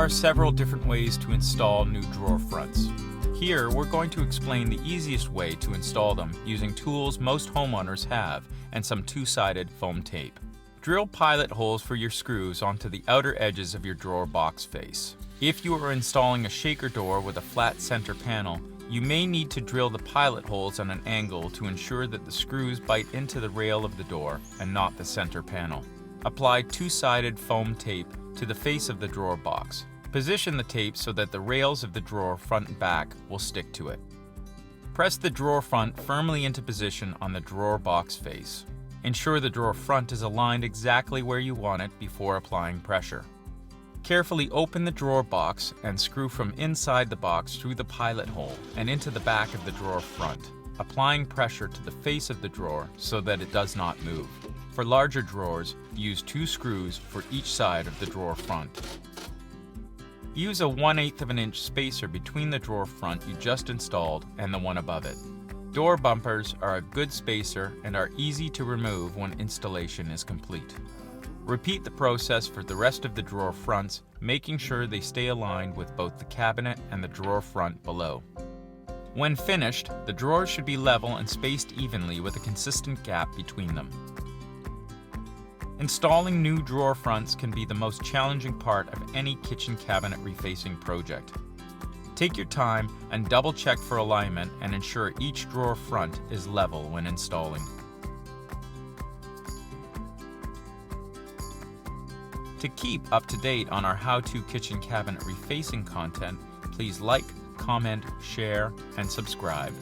are several different ways to install new drawer fronts. Here, we're going to explain the easiest way to install them using tools most homeowners have and some two-sided foam tape. Drill pilot holes for your screws onto the outer edges of your drawer box face. If you are installing a shaker door with a flat center panel, you may need to drill the pilot holes on an angle to ensure that the screws bite into the rail of the door and not the center panel. Apply two-sided foam tape to the face of the drawer box. Position the tape so that the rails of the drawer front and back will stick to it. Press the drawer front firmly into position on the drawer box face. Ensure the drawer front is aligned exactly where you want it before applying pressure. Carefully open the drawer box and screw from inside the box through the pilot hole and into the back of the drawer front, applying pressure to the face of the drawer so that it does not move. For larger drawers, use 2 screws for each side of the drawer front. Use a 1/8 inch spacer between the drawer front you just installed and the one above it. Door bumpers are a good spacer and are easy to remove when installation is complete. Repeat the process for the rest of the drawer fronts, making sure they stay aligned with both the cabinet and the drawer front below. When finished, the drawers should be level and spaced evenly with a consistent gap between them. Installing new drawer fronts can be the most challenging part of any kitchen cabinet refacing project. Take your time and double check for alignment and ensure each drawer front is level when installing. To keep up to date on our how-to kitchen cabinet refacing content, please like, comment, share, and subscribe.